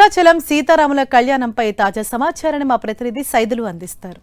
భద్రాచలం సీతారాముల కళ్యాణంపై తాజా సమాచారాన్ని మా ప్రతినిధి సైదులు అందిస్తారు.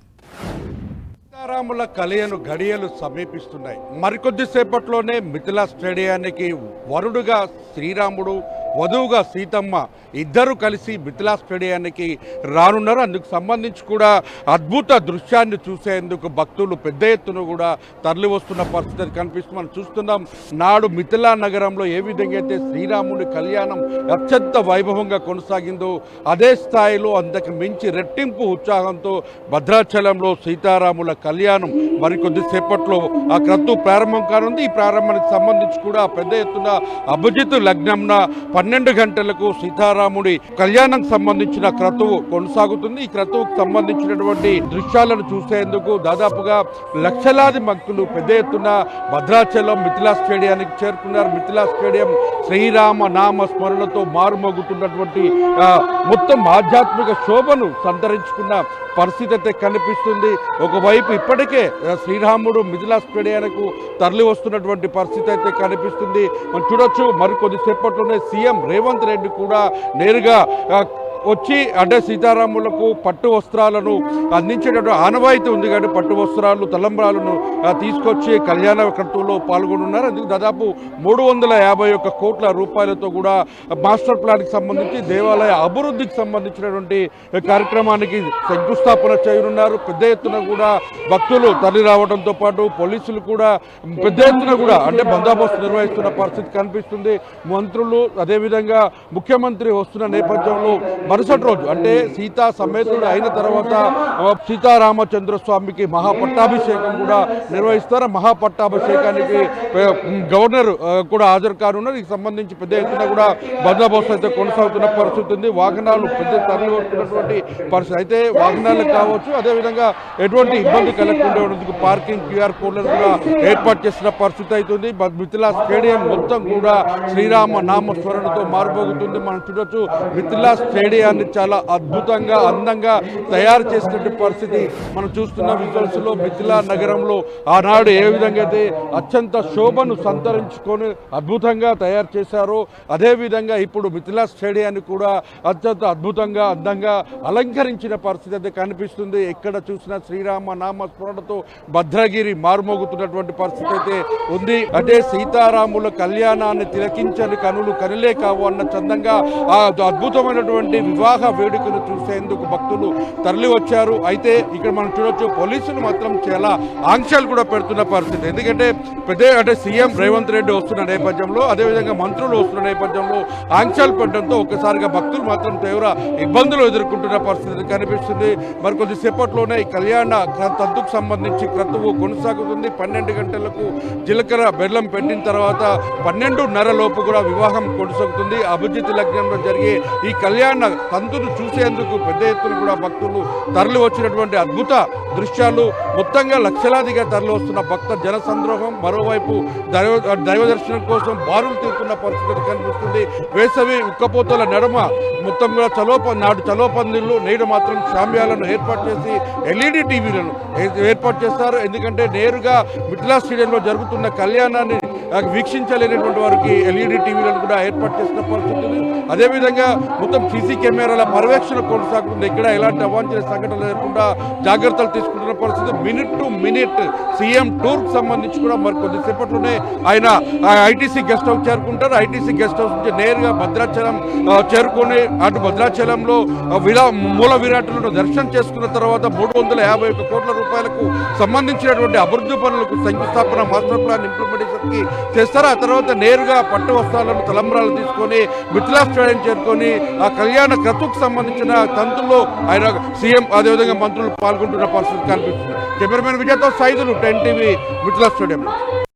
సీతారాముల కళ్యాణ గడియలు సమీపిస్తున్నాయి. మరికొద్ది సేపట్లోనే మిథిలా స్టేడియానికి వరుడుగా శ్రీరాముడు, వధువుగా సీతమ్మ ఇద్దరు కలిసి మిథిలా స్టేడియానికి రానున్నారు. అందుకు సంబంధించి కూడా అద్భుత దృశ్యాన్ని చూసేందుకు భక్తులు పెద్ద ఎత్తున కూడా తరలి వస్తున్న పరిస్థితి కనిపిస్తుంది. మనం చూస్తున్నాం, నాడు మిథిలా నగరంలో ఏ విధంగా అయితే శ్రీరాముడి కళ్యాణం అత్యంత వైభవంగా కొనసాగిందో అదే స్థాయిలో అంతకు మించి రెట్టింపు ఉత్సాహంతో భద్రాచలంలో సీతారాముల కళ్యాణం మరికొద్ది సేపట్లో ఆ క్రతువు ప్రారంభం కానుంది. ఈ ప్రారంభానికి సంబంధించి కూడా పెద్ద ఎత్తున అభిజిత్ లగ్నంన 12 గంటలకు సీతారాముడి కళ్యాణానికి సంబంధించిన క్రతువు కొనసాగుతుంది. ఈ క్రతువుకు సంబంధించినటువంటి దృశ్యాలను చూసేందుకు దాదాపుగా లక్షలాది భక్తులు పెద్ద ఎత్తున భద్రాచలం మిథిలా స్టేడియానికి చేరుకున్నారు. మిథిలా స్టేడియం శ్రీరామ నామ స్మరణతో మారుమోగుతున్నటువంటి మొత్తం ఆధ్యాత్మిక శోభను సంతరించుకున్న పరిస్థితి అయితే కనిపిస్తుంది. ఒకవైపు ఇప్పటికే శ్రీరాముడు మిథిలా స్టేడియానికి తరలి వస్తున్నటువంటి పరిస్థితి అయితే కనిపిస్తుంది. మనం చూడొచ్చు, మరికొద్ది సేపట్లోనే సీఎం రేవంత్ రెడ్డి కూడా నేరుగా వచ్చి అంటే సీతారాములకు పట్టు వస్త్రాలను అందించేటటువంటి ఆనవాయితీ ఉంది. కానీ పట్టు వస్త్రాలు, తలంబ్రాలను తీసుకొచ్చి కళ్యాణ క్రతువులో పాల్గొనున్నారు. అందుకు దాదాపు 351 కోట్ల రూపాయలతో కూడా మాస్టర్ ప్లాన్కి సంబంధించి దేవాలయ అభివృద్ధికి సంబంధించినటువంటి కార్యక్రమానికి శంకుస్థాపన చేయనున్నారు. పెద్ద ఎత్తున కూడా భక్తులు తరలి రావడంతో పాటు పోలీసులు కూడా పెద్ద ఎత్తున కూడా అంటే బందోబస్తు నిర్వహిస్తున్న పరిస్థితి కనిపిస్తుంది. మంత్రులు అదేవిధంగా ముఖ్యమంత్రి వస్తున్న నేపథ్యంలో మరుసటి రోజు అంటే సీతా సమేతుడు అయిన తర్వాత సీతారామచంద్ర స్వామికి మహాపట్టాభిషేకం కూడా నిర్వహిస్తారు. మహాపట్టాభిషేకానికి గవర్నర్ కూడా హాజరు కానున్నారు. దీనికి సంబంధించి పెద్ద ఎత్తున కూడా బందోబస్తు అయితే కొనసాగుతున్న పరిస్థితి ఉంది. వాహనాలు పెద్ద తరలి వస్తున్నటువంటి పరిస్థితి అయితే వాహనాలకు కావచ్చు, అదేవిధంగా ఎటువంటి ఇబ్బంది కలగకుండా ఉండేందుకు పార్కింగ్ క్యూఆర్ కోడ్లను కూడా ఏర్పాటు చేసిన పరిస్థితి అవుతుంది. మిథిలా స్టేడియం మొత్తం కూడా శ్రీరామ నామ స్మరణతో మారుమోగుతుంది. మనం చూడొచ్చు, మిథిలా స్టేడియాన్ని చాలా అద్భుతంగా అందంగా తయారు చేసినటువంటి పరిస్థితి మనం చూస్తున్న విజువల్స్ లో. మిథిలా నగరంలో ఆనాడు ఏ విధంగా అయితే అత్యంత శోభను సంతరించుకొని అద్భుతంగా తయారు చేశారో అదేవిధంగా ఇప్పుడు మిథిలా స్టేడియాన్ని కూడా అత్యంత అద్భుతంగా అందంగా అలంకరించిన పరిస్థితి అయితే కనిపిస్తుంది. ఎక్కడ చూసినా శ్రీరామ నామ స్మరణతో భద్రగిరి మారుమోగుతున్నటువంటి పరిస్థితి అయితే ఉంది. అంటే సీతారాముల కళ్యాణాన్ని తిలకించని కనులు కనులే కావు అన్న చందంగా ఆ అద్భుతమైనటువంటి వివాహ వేడుకను చూసేందుకు భక్తులు తరలి వచ్చారు. అయితే ఇక్కడ మనం చూడొచ్చు, పోలీసులు మాత్రం చాలా ఆంక్షలు కూడా పెడుతున్న పరిస్థితి. ఎందుకంటే అంటే సీఎం రేవంత్ రెడ్డి వస్తున్న నేపథ్యంలో అదేవిధంగా మంత్రులు వస్తున్న నేపథ్యంలో ఆంక్షలు పెట్టడంతో ఒక్కసారిగా భక్తులు మాత్రం తీవ్ర ఇబ్బందులు ఎదుర్కొంటున్న పరిస్థితి కనిపిస్తుంది. మరికొద్ది సేపట్లోనే ఈ కళ్యాణ తంతుకు సంబంధించి క్రతువు కొనసాగుతుంది. 12 గంటలకు జీలకర్ర బెల్లం పెట్టిన తర్వాత 12:30 లోపు కూడా వివాహం కొనసాగుతుంది. అభిజిత్ లగ్నంలో జరిగే ఈ కళ్యాణ తంతును చూసేందుకు పెద్ద ఎత్తున కూడా భక్తులు తరలి వచ్చినటువంటి అద్భుత దృశ్యాలు. మొత్తంగా లక్షలాదిగా తరలి వస్తున్న భక్త జన సంద్రోహం, మరోవైపు దైవ దర్శనం కోసం బారులు తీరుతున్న పరిస్థితి కనిపిస్తుంది. వేసవి ఉక్కపోతల నడుమ మొత్తం కూడా నాడు చలోపందిళ్ళు, నేడు మాత్రం శామ్యాలను ఏర్పాటు చేసి ఎల్ఈడి టీవీలను ఏర్పాటు చేస్తారు. ఎందుకంటే నేరుగా మిథిలా స్టేడియంలో జరుగుతున్న కళ్యాణాన్ని వీక్షించలేనటువంటి వారికి ఎల్ఈడి టీవీలను కూడా ఏర్పాటు చేసిన పరిస్థితి. అదేవిధంగా మొత్తం సీసీ కెమెరాల పర్యవేక్షణ కొనసాగుతుంది. ఇక్కడ ఎలాంటి అవాంఛనీయ సంఘటనలు లేకుండా జాగ్రత్తలు తీసుకుంటున్న పరిస్థితి. మినిట్ టు మినిట్ సీఎం టూర్కి సంబంధించి కూడా మరి కొద్దిసేపట్లోనే ఆయన ఐటీసీ గెస్ట్ హౌస్ చేరుకుంటారు. ఐటీసీ గెస్ట్ హౌస్ నుంచి నేరుగా భద్రాచలం చేరుకొని అటు భద్రాచలంలో మూల విరాటులను దర్శనం చేసుకున్న తర్వాత 351 కోట్ల రూపాయలకు సంబంధించినటువంటి అభివృద్ధి పనులకు శంకుస్థాపన మాస్టర్ ప్లాన్ ఇంప్లిమెంటేషన్కి చేస్తారు. ఆ తర్వాత నేరుగా పట్టు వస్త్రాలను, తలంబ్రాలు తీసుకొని మిథిలా స్టేడియం చేరుకొని ఆ కళ్యాణ క్రతువుకు సంబంధించిన తంతుల్లో ఆయన సీఎం అదేవిధంగా మంత్రులు పాల్గొంటున్న పరిస్థితి కనిపిస్తుంది. కెమెరామెన్ విజయ్తో సైదులు, 10 టీవీ, మిథిలా స్టేడియం.